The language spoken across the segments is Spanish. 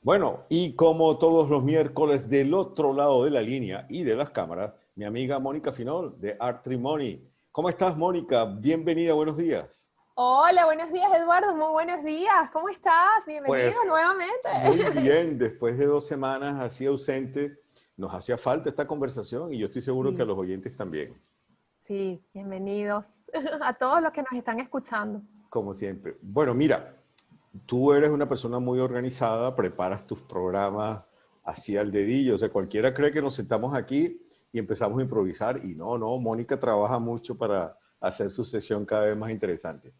Bueno, y como todos los miércoles del otro lado de la línea y de las cámaras, mi amiga Mónica Finol de Artrimony. ¿Cómo estás, Mónica? Bienvenida, buenos días. Hola, buenos días, Eduardo. Muy buenos días. ¿Cómo estás? Pues Bienvenido nuevamente. muy bien, después de 2 semanas así ausente, nos hacía falta esta conversación y yo estoy seguro que a Sí, los oyentes también, sí, bienvenidos a todos los que nos están escuchando. como siempre. Bueno, mira, tú eres una persona muy organizada, preparas tus programas así al dedillo, o sea, cualquiera cree que nos sentamos aquí y empezamos a improvisar y no, no, Mónica trabaja mucho para hacer su sesión cada vez más interesante.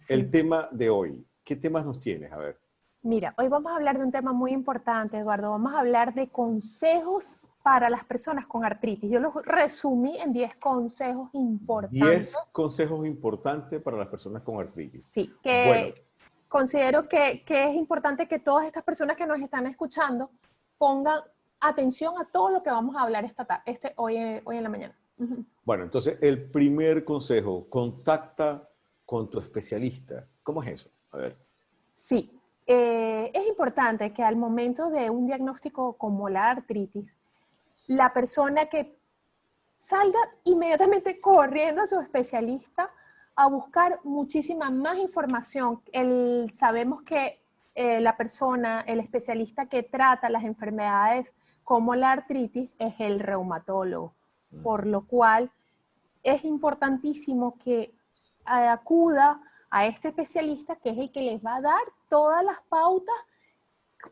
El Sí, tema de hoy, ¿qué temas nos tienes? A ver. mira, hoy vamos a hablar de un tema muy importante, Eduardo. Vamos a hablar de consejos para las personas con artritis. Yo los resumí en 10 consejos importantes. 10 consejos importantes para las personas con artritis. Sí, Bueno, que considero que es importante que todas estas personas que nos están escuchando pongan atención a todo lo que vamos a hablar hoy en la mañana. Ujú. bueno, entonces el primer consejo, contacta con tu especialista. ¿Cómo es eso? A ver. Sí, es importante que al momento de un diagnóstico como la artritis, la persona que salga inmediatamente corriendo a su especialista a buscar muchísima más información. Sabemos que la persona, el especialista que trata las enfermedades como la artritis es el reumatólogo, por lo cual es importantísimo que acuda a este especialista que es el que les va a dar todas las pautas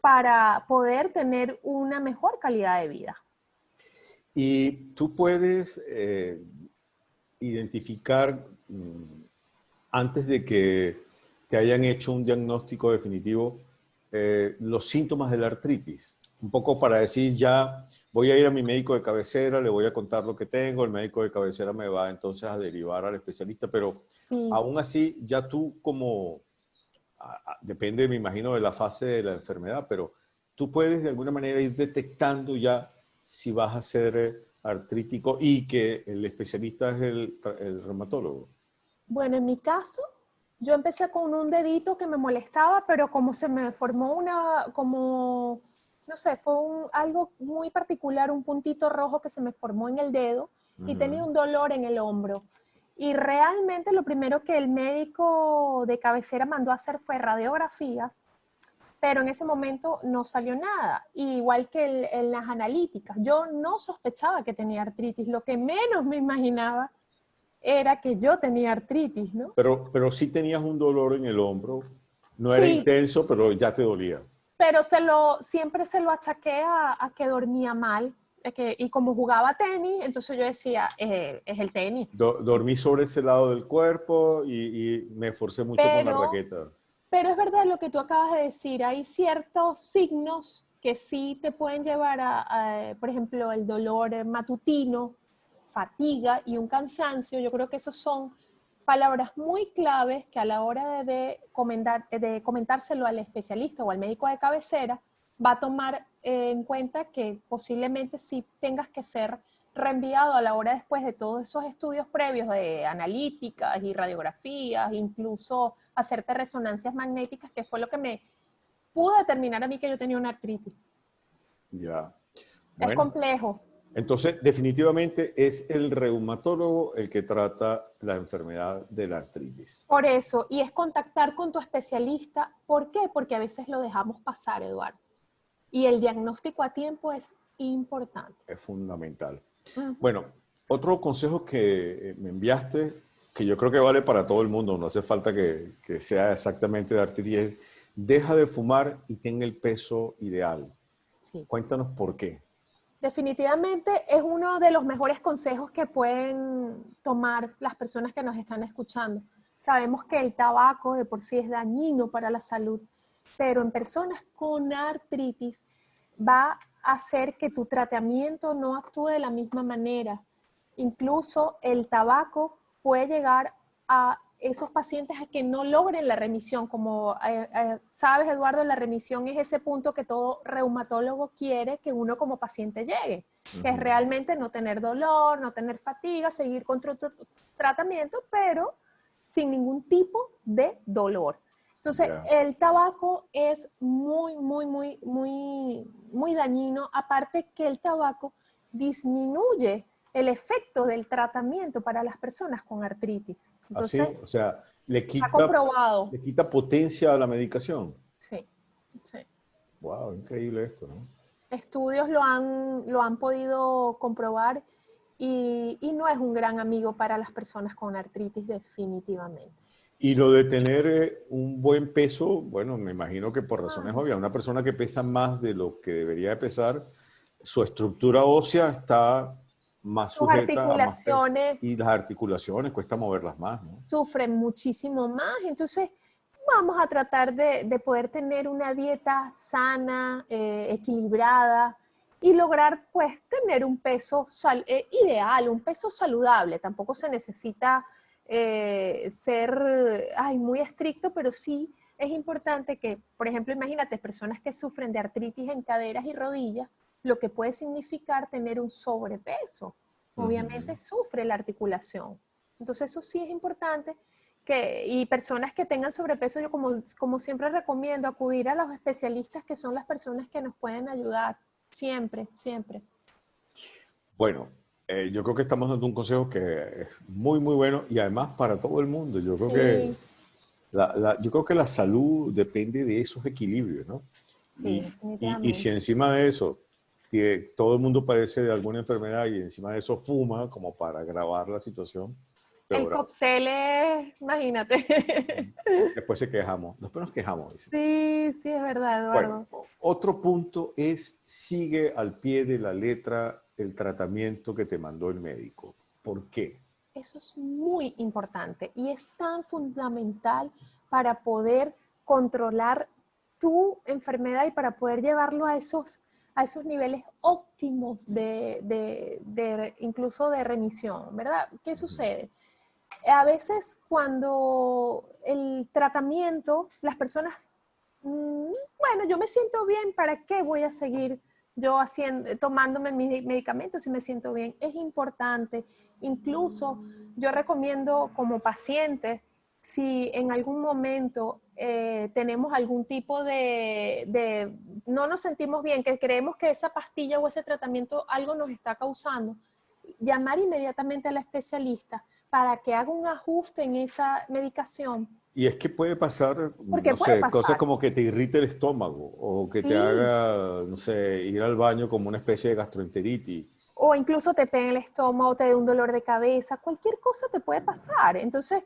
para poder tener una mejor calidad de vida. Y tú puedes identificar antes de que te hayan hecho un diagnóstico definitivo los síntomas de la artritis. Un poco para decir ya voy a ir a mi médico de cabecera, le voy a contar lo que tengo, el médico de cabecera me va entonces a derivar al especialista, pero Sí, aún así ya tú como, depende me imagino de la fase de la enfermedad, pero tú puedes de alguna manera ir detectando ya si vas a ser artrítico y que el especialista es el reumatólogo. bueno, en mi caso, yo empecé con un dedito que me molestaba, pero como se me formó no sé, algo muy particular, un puntito rojo que se me formó en el dedo y tenía Ujú. un dolor en el hombro. Y realmente lo primero que el médico de cabecera mandó a hacer fue radiografías, pero en ese momento no salió nada. Igual que en las analíticas, yo no sospechaba que tenía artritis, lo que menos me imaginaba era que yo tenía artritis, ¿no? Pero sí tenías un dolor en el hombro, no era Sí, intenso, pero ya te dolía. pero siempre se lo achaqué a que dormía mal, y como jugaba tenis, entonces yo decía, es el tenis. Dormí sobre ese lado del cuerpo y me esforcé mucho con la Pero, raqueta. pero es verdad lo que tú acabas de decir, hay ciertos signos que sí te pueden llevar por ejemplo, el dolor matutino, fatiga y un cansancio. Yo creo que esos son palabras muy claves que a la hora de comentárselo al especialista o al médico de cabecera va a tomar en cuenta que posiblemente sí tengas que ser reenviado a la hora después de todos esos estudios previos de analíticas y radiografías, incluso hacerte resonancias magnéticas, que fue lo que me pudo determinar a mí que yo tenía una artritis. Ya. Es Bueno, complejo. entonces definitivamente es el reumatólogo el que trata la enfermedad de la artritis. Por eso, y es contactar con tu especialista. ¿Por qué? Porque a veces lo dejamos pasar, Eduardo. Y el diagnóstico a tiempo es importante. Es fundamental. Ujú. Bueno, otro consejo que me enviaste, que yo creo que vale para todo el mundo, no hace falta que sea exactamente de artritis, es deja de fumar y ten el peso ideal. Sí. Cuéntanos por qué. Definitivamente es uno de los mejores consejos que pueden tomar las personas que nos están escuchando. Sabemos que el tabaco de por sí es dañino para la salud, pero en personas con artritis va a hacer que tu tratamiento no actúe de la misma manera. Incluso el tabaco puede llegar a esos pacientes a que no logren la remisión. Como sabes, Eduardo, la remisión es ese punto que todo reumatólogo quiere que uno como paciente llegue, que es Ujú. realmente no tener dolor, no tener fatiga, seguir con tu tratamiento, pero sin ningún tipo de dolor. Entonces, Ya. el tabaco es muy dañino, aparte que el tabaco disminuye el efecto del tratamiento para las personas con artritis. Entonces, Así, o sea, está comprobado. le quita potencia a la medicación. Sí, sí. Wow, increíble esto, ¿no? Estudios lo han podido comprobar y no es un gran amigo para las personas con artritis definitivamente. Y lo de tener un buen peso, bueno, me imagino que por razones Ah, obvias, una persona que pesa más de lo que debería de pesar, su estructura ósea está más sus sujeta a más peso. articulaciones Y las articulaciones cuesta moverlas más, ¿no? sufren muchísimo más. Entonces, vamos a tratar de poder tener una dieta sana, equilibrada y lograr pues tener un peso ideal, un peso saludable. Tampoco se necesita ser muy estricto, pero sí es importante que, por ejemplo, imagínate personas que sufren de artritis en caderas y rodillas, lo que puede significar tener un sobrepeso. Obviamente Ujú. sufre la articulación. Entonces eso sí es importante y personas que tengan sobrepeso, yo como siempre recomiendo acudir a los especialistas que son las personas que nos pueden ayudar, siempre, siempre. Bueno, yo creo que estamos dando un consejo que es muy, muy bueno y además para todo el mundo. Yo creo que Sí, yo creo que la salud depende de esos equilibrios, ¿no? sí, Y si definitivamente. encima de eso todo el mundo padece de alguna enfermedad y encima de eso fuma como para agravar la situación, El peor aún. cóctel es, imagínate. Después se quejamos, después nos quejamos, dice. Sí, sí, es verdad, Bueno, Eduardo. otro punto es sigue al pie de la letra el tratamiento que te mandó el médico. ¿Por qué? Eso es muy importante y es tan fundamental para poder controlar tu enfermedad y para poder llevarlo a esos niveles óptimos incluso de remisión, ¿verdad? ¿Qué sucede? A veces cuando el tratamiento, las personas bueno, yo me siento bien, ¿para qué voy a seguir yo tomándome mis medicamentos si me siento bien? Es importante. Incluso yo recomiendo como paciente, si en algún momento tenemos algún tipo no nos sentimos bien, que creemos que esa pastilla o ese tratamiento algo nos está causando, llamar inmediatamente al especialista para que haga un ajuste en esa medicación, Y es que puede pasar, porque no puede sé, cosas pasar. como que te irrite el estómago o que te Sí, haga, no sé, ir al baño como una especie de gastroenteritis. o incluso te pega el estómago, te dé un dolor de cabeza, cualquier cosa te puede pasar. Entonces,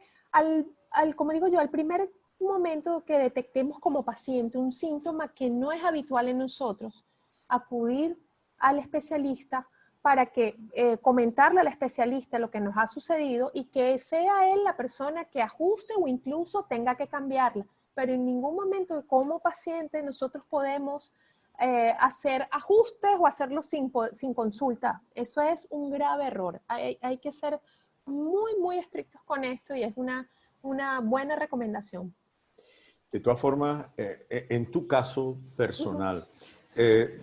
como digo yo, al primer momento que detectemos como paciente un síntoma que no es habitual en nosotros, acudir al especialista para que comentarle al especialista lo que nos ha sucedido y que sea él la persona que ajuste o incluso tenga que cambiarla. Pero en ningún momento como paciente nosotros podemos hacer ajustes o hacerlo sin consulta. Eso es un grave error. Hay que ser muy estrictos con esto y es una buena recomendación. De todas formas, en tu caso Uh -huh. personal, eh,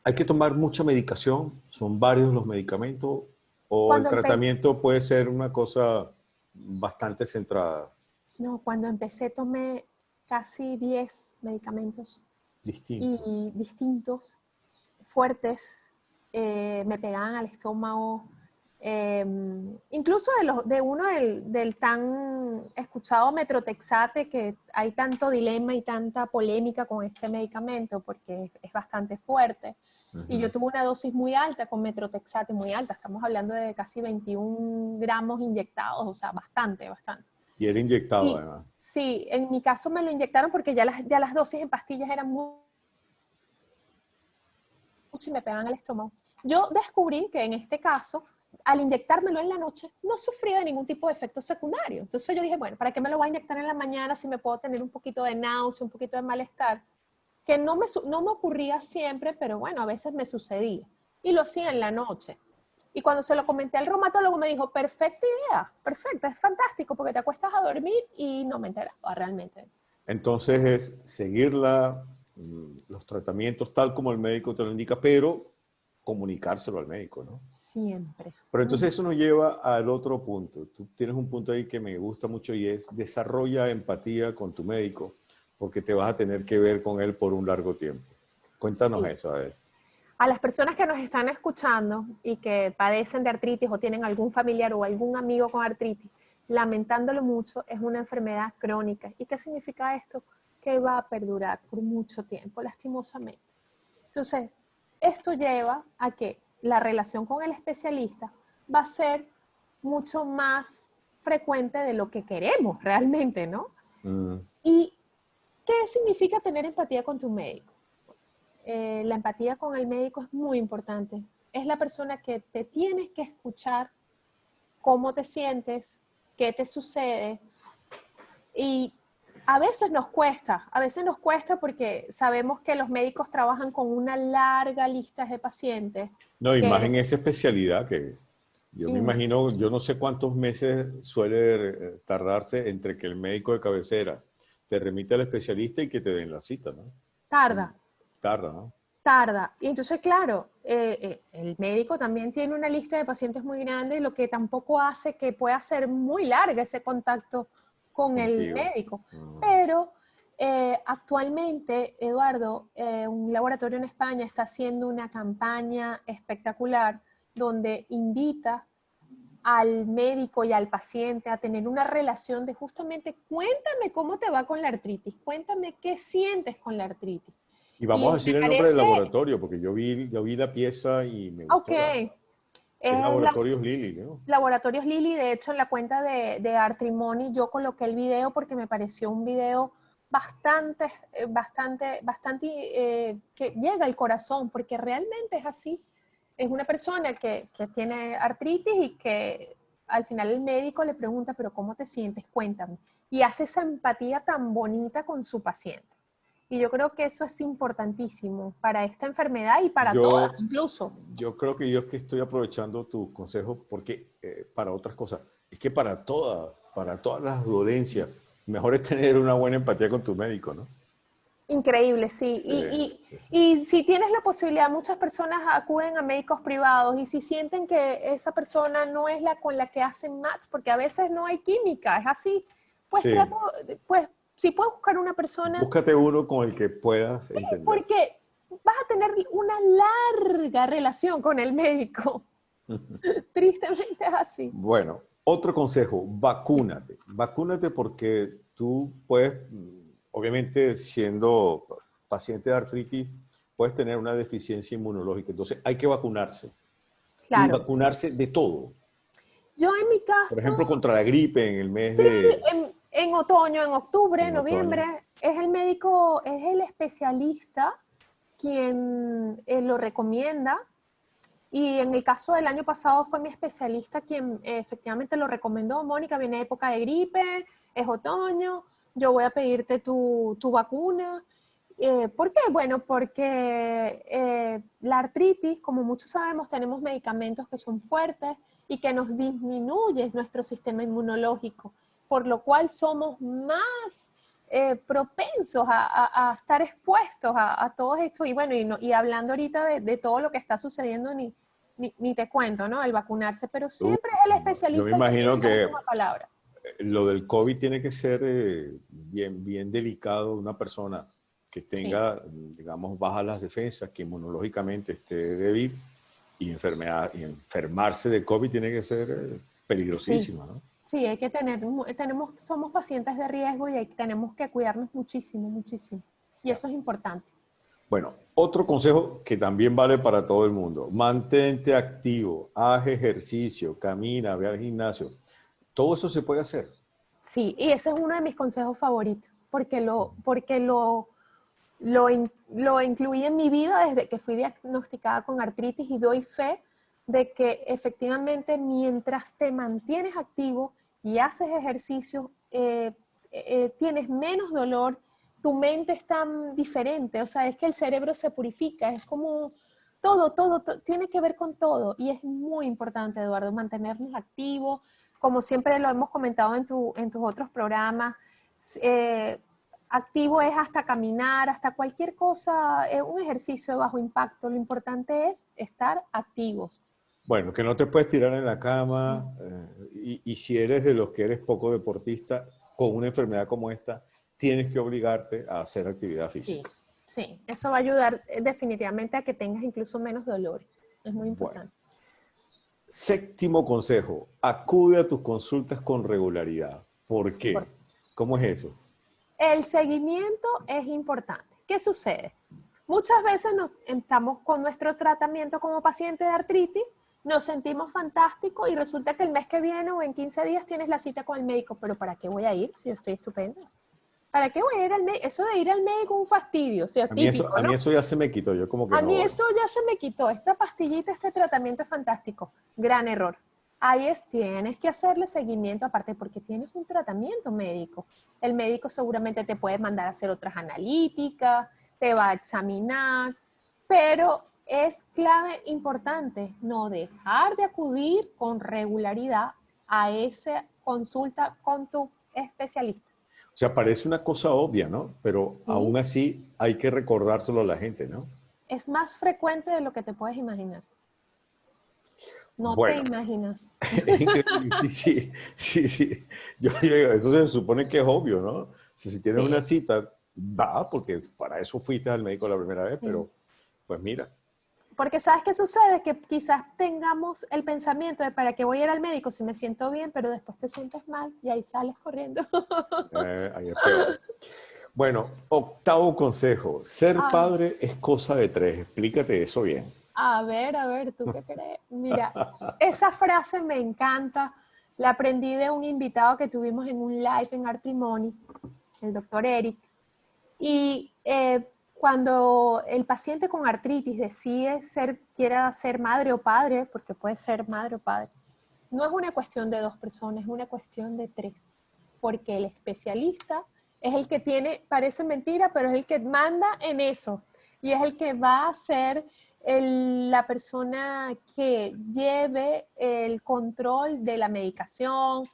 ¿hay que tomar mucha medicación? ¿Son varios los medicamentos? ¿O el Cuando, empe tratamiento puede ser una cosa bastante centrada, no, cuando empecé tomé casi 10 medicamentos distintos? y distintos, fuertes, me pegaban al estómago. Incluso de uno del tan escuchado metrotexate, que hay tanto dilema y tanta polémica con este medicamento porque es bastante fuerte. Y yo Ujú. tuve una dosis muy alta con metrotexate, muy alta, estamos hablando de casi 21 gramos inyectados, o sea, bastante, bastante. Y era inyectado Y además. sí, en mi caso me lo inyectaron porque ya las dosis en pastillas eran mucho y me pegaban al estómago. Yo descubrí que en este caso, al inyectármelo en la noche, no sufría de ningún tipo de efecto secundario. Entonces yo dije, bueno, ¿para qué me lo voy a inyectar en la mañana si me puedo tener un poquito de náusea, un poquito de malestar? Que no me ocurría siempre, pero bueno, a veces me sucedía. Y lo hacía en la noche. Y cuando se lo comenté al reumatólogo me dijo, perfecta idea, perfecto, es fantástico porque te acuestas a dormir y no me enteraba realmente. Entonces es seguir los tratamientos tal como el médico te lo indica, pero comunicárselo al médico, ¿no? Siempre. Pero entonces eso nos lleva al otro punto. Tú tienes un punto ahí que me gusta mucho y es desarrolla empatía con tu médico porque te vas a tener que ver con él por un largo tiempo. Cuéntanos Sí. eso, a ver. A las personas que nos están escuchando y que padecen de artritis o tienen algún familiar o algún amigo con artritis, lamentándolo mucho, es una enfermedad crónica. ¿Y qué significa esto? Que va a perdurar por mucho tiempo, lastimosamente. Entonces, esto lleva a que la relación con el especialista va a ser mucho más frecuente de lo que queremos realmente, ¿no? Mm, ¿Y qué significa tener empatía con tu médico? La empatía con el médico es muy importante. Es la persona que te tienes que escuchar cómo te sientes, qué te sucede. Y a veces nos cuesta porque sabemos que los médicos trabajan con una larga lista de pacientes. no, y más Que, en esa especialidad que yo me imagino, yo no sé cuántos meses suele tardarse entre que el médico de cabecera te remite al especialista y que te den la cita, ¿no? tarda, Tarda, ¿no? tarda. Y entonces, claro, el médico también tiene una lista de pacientes muy grande, lo que tampoco hace que pueda ser muy larga ese contacto con el Contigo. médico. Mm. Pero actualmente, Eduardo, un laboratorio en España está haciendo una campaña espectacular donde invita al médico y al paciente a tener una relación de justamente cuéntame cómo te va con la artritis, cuéntame qué sientes con la artritis. Y Y vamos a me decir el nombre del parece, laboratorio, porque yo vi la pieza y me ok, gustó, la verdad. Es es Laboratorios Lilly, ¿no? Laboratorios Lilly. De hecho, en la cuenta de Artrimony yo coloqué el video porque me pareció un video bastante que llega al corazón, porque realmente es así. Es una persona que tiene artritis y que al final el médico le pregunta, pero ¿cómo te sientes? Cuéntame. Y hace esa empatía tan bonita con su paciente. Y yo creo que eso es importantísimo para esta enfermedad y para todas, Yo, incluso. yo creo que yo es que estoy aprovechando tus consejos porque para otras cosas, es que para todas las dolencias, mejor es tener una buena empatía con tu médico, ¿no? Increíble, sí. Sí, sí, sí. Y si tienes la posibilidad, muchas personas acuden a médicos privados y si sienten que esa persona no es la con la que hacen match, porque a veces no hay química, es así, pues Sí, trato, pues si puedes buscar una persona, búscate uno con el que puedas entender. porque vas a tener una larga relación con el médico. Tristemente es así. Bueno, otro consejo, vacúnate. Vacúnate porque tú puedes, obviamente siendo paciente de artritis, puedes tener una deficiencia inmunológica. Entonces hay que vacunarse. Y Claro. vacunarse de todo. Yo en mi Por ejemplo, caso, contra la gripe en el mes sí, de en otoño, en octubre, en otoño. noviembre, es el médico, es el especialista quien lo recomienda. Y en el caso del año pasado fue mi especialista quien efectivamente lo recomendó. Mónica, viene época de gripe, es otoño, yo voy a pedirte tu vacuna. ¿Por qué? Bueno, porque la artritis, como muchos sabemos, tenemos medicamentos que son fuertes y que nos disminuyen nuestro sistema inmunológico, por lo cual somos más propensos a estar expuestos a todo esto. Y bueno, y hablando ahorita de todo lo que está sucediendo, ni te cuento, ¿no? El vacunarse, pero siempre es el Yo me especialista el que tiene imagino la que última palabra. lo del COVID tiene que ser bien delicado una persona que Sí, tenga, digamos, bajas las defensas, que inmunológicamente esté débil y y enfermarse de COVID tiene que ser sí, peligrosísima, ¿no? sí, hay que somos pacientes de riesgo y tenemos que cuidarnos muchísimo, muchísimo. Y Ya. eso es importante. Bueno, otro consejo que también vale para todo el mundo, mantente activo, haz ejercicio, camina, ve al gimnasio. Todo eso se puede hacer. Sí, y ese es uno de mis consejos favoritos, lo incluí en mi vida desde que fui diagnosticada con artritis y doy fe de que efectivamente mientras te mantienes activo y haces ejercicio, tienes menos dolor, tu mente es tan diferente, o sea, es que el cerebro se purifica, es como tiene que ver con todo y es muy importante, Eduardo, mantenernos activos, como siempre lo hemos comentado en tus otros programas. Activo es hasta caminar, hasta cualquier cosa, un ejercicio de bajo impacto. Lo importante es estar activos. Bueno, que no te puedes tirar en la cama y si eres de los que eres poco deportista, con una enfermedad como esta, tienes que obligarte a hacer actividad Sí, física. sí. Eso va a ayudar definitivamente a que tengas incluso menos dolor. Es muy Bueno, importante. séptimo consejo, acude a tus consultas con regularidad. ¿Por qué? ¿Cómo es eso? El seguimiento es importante. ¿Qué sucede? Muchas veces estamos con nuestro tratamiento como paciente de artritis, nos sentimos fantásticos y resulta que el mes que viene o en 15 días tienes la cita con el médico. ¿Pero para qué voy a ir si yo estoy estupenda? ¿Para qué voy a ir al médico? Eso de ir al médico es un fastidio, o sea, típico, A mí ¿no? eso ya se me quitó, yo como que A no mí voy. eso ya se me quitó. Esta pastillita, este tratamiento es fantástico. Gran error. Ahí tienes que hacerle seguimiento aparte porque tienes un tratamiento médico. El médico seguramente te puede mandar a hacer otras analíticas, te va a examinar, pero es clave importante no dejar de acudir con regularidad a esa consulta con tu especialista. O sea, parece una cosa obvia, ¿no? Pero ¿Sí? aún así hay que recordárselo a la gente, ¿no? Es más frecuente de lo que te puedes imaginar. No te Bueno, imaginas. es increíble. Sí, sí, sí, sí. Yo digo, eso se supone que es obvio, ¿no? O sea, si tienes una Sí, cita, va, porque para eso fuiste al médico la primera vez, sí. pero pues mira, Porque ¿sabes qué sucede? Que quizás tengamos el pensamiento de para qué voy a ir al médico si me siento bien, pero después te sientes mal y ahí sales corriendo. ahí es peor. Bueno, octavo consejo, ser Ah, padre es cosa de tres, explícate eso bien. a ver, ¿tú qué crees? Mira, esa frase me encanta. La aprendí de un invitado que tuvimos en un live en Artrimony, el doctor Eric. Y cuando el paciente con artritis decide quiera ser madre o padre, porque puede ser madre o padre, no es una cuestión de dos personas, es una cuestión de tres. Porque el especialista es el que tiene, parece mentira, pero es el que manda en eso. Y es el que va a ser la persona que lleve el control de la medicación,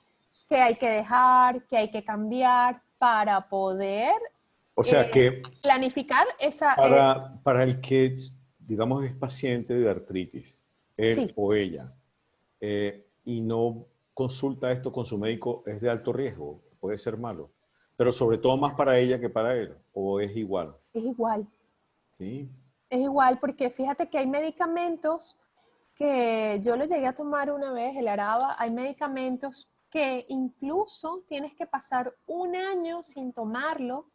que hay que dejar, que hay que cambiar para poder O sea que planificar esa... para el que, digamos, es paciente de artritis, él sí, o ella, y no consulta esto con su médico, es de alto riesgo, puede ser malo. Pero sobre todo más para ella que para él, o es igual, es igual. ¿sí? Es igual porque fíjate que hay medicamentos que yo lo llegué a tomar una vez, el Araba, hay medicamentos que incluso tienes que pasar un año sin tomarlo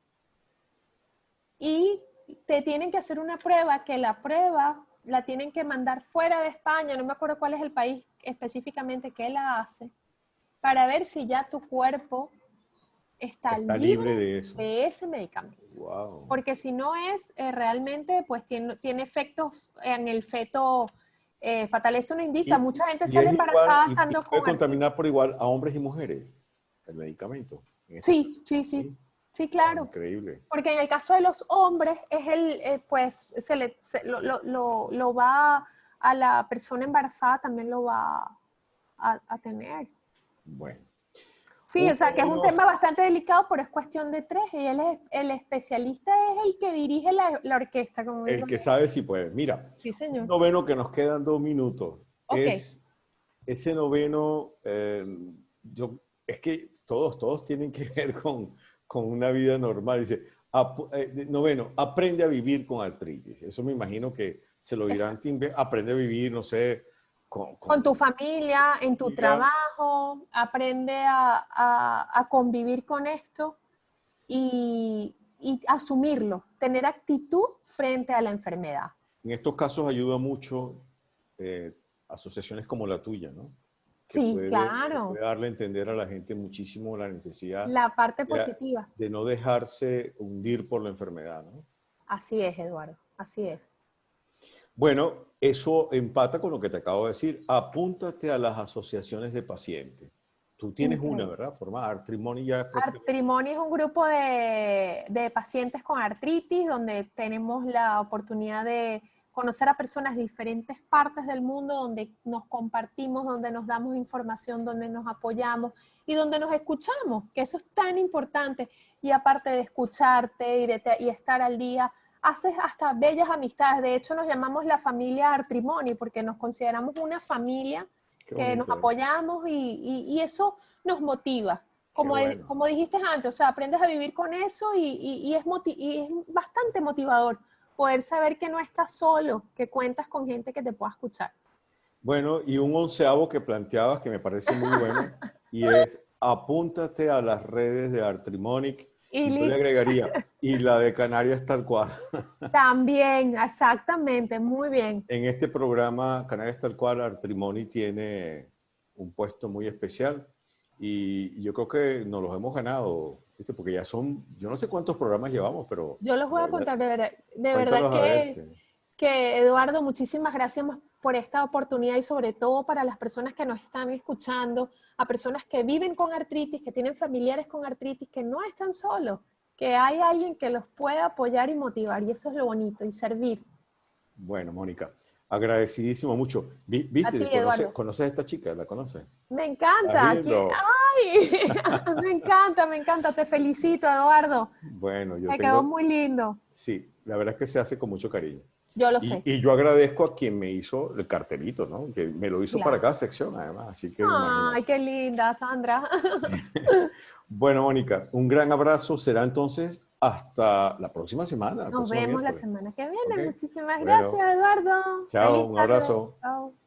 y te tienen que hacer una prueba, que la prueba la tienen que mandar fuera de España, no me acuerdo cuál es el país específicamente que la hace, para ver si ya tu cuerpo está Está libre libre de eso. de ese medicamento. Wow. Porque si no es realmente, pues tiene efectos en el feto fatal. Esto no indica, mucha gente Y sale es igual, embarazada y estando puede con artritis. contaminar por igual a hombres y mujeres, el medicamento, en este caso. Sí, sí, sí, ¿Sí? sí, Wow, claro. increíble. Porque en el caso de los hombres, pues lo va a la persona embarazada, también lo va a tener. Bueno. Sí, o Uno sea que es de un los, tema bastante delicado, pero es cuestión de tres. Y el especialista es el que dirige la orquesta, como el digo que yo. sabe si puede. Mira, Sí, un señor. noveno que nos quedan 2 minutos. Ok. Ese noveno, yo, es que todos tienen que ver con una vida normal. Dice, noveno, aprende a vivir con artritis. Eso me imagino que se lo dirán, Exacto. aprende a vivir, no sé, Con tu con familia, en tu familia. trabajo, aprende a convivir con esto y asumirlo, tener actitud frente a la enfermedad. En estos casos ayuda mucho eh, asociaciones como la tuya, ¿no? Sí, Que claro, puede darle a entender a la gente muchísimo la necesidad la parte de, positiva. de no dejarse hundir por la enfermedad, ¿no? Así es, Eduardo, así es. Bueno, eso empata con lo que te acabo de decir. Apúntate a las asociaciones de pacientes. Tú tienes una, Increíble. ¿verdad? Formada. Artrimony ya es propiamente. Artrimony es un grupo de pacientes con artritis donde tenemos la oportunidad de conocer a personas de diferentes partes del mundo, donde nos compartimos, donde nos damos información, donde nos apoyamos y donde nos escuchamos, que eso es tan importante. y aparte de escucharte y estar al día, haces hasta bellas amistades. De hecho, nos llamamos la familia Artrimoni porque nos consideramos una familia Qué que nos bonito. apoyamos y eso nos motiva. Qué bueno. Como dijiste antes, o sea, aprendes a vivir con eso y es bastante motivador poder saber que no estás solo, que cuentas con gente que te pueda escuchar. Bueno, y un onceavo que planteabas que me parece muy bueno, y es apúntate a las redes de Artrimonic, Y y yo le listo. agregaría, y la de Canarias tal cual. También, exactamente, muy bien. En este programa, Canarias tal cual, Artrimoni tiene un puesto muy especial, y yo creo que nos los hemos ganado, ¿viste? Porque ya son, yo no sé cuántos programas llevamos, pero Yo los voy de a verdad, contar de verdad cuéntanos a ver. Sí. que Eduardo, muchísimas gracias por esta oportunidad y sobre todo para las personas que nos están escuchando, a personas que viven con artritis, que tienen familiares con artritis, que no están solos, que hay alguien que los pueda apoyar y motivar y eso es lo bonito y servir. Bueno, Mónica, agradecidísimo mucho. A ti, ¿Viste? Eduardo. ¿Conoces a esta chica? ¿La conoces? Me ¿Estás encanta. viendo? ¡Ay! Me encanta, me encanta. Te felicito, Eduardo. Bueno, yo Me quedó tengo, muy lindo. sí, la verdad es que se hace con mucho cariño. Yo lo sé. Y yo agradezco a quien me hizo el cartelito, ¿no? Que me lo hizo para Claro. cada sección, además, así que Ay, imagínate. qué linda, Sandra. Bueno, Mónica, un gran abrazo. Será entonces hasta la próxima semana, el Nos próximo vemos la miércoles. semana que ¿Ok? viene. Muchísimas Bueno, gracias, Eduardo. chao, Feliz un tarde. abrazo. Chao.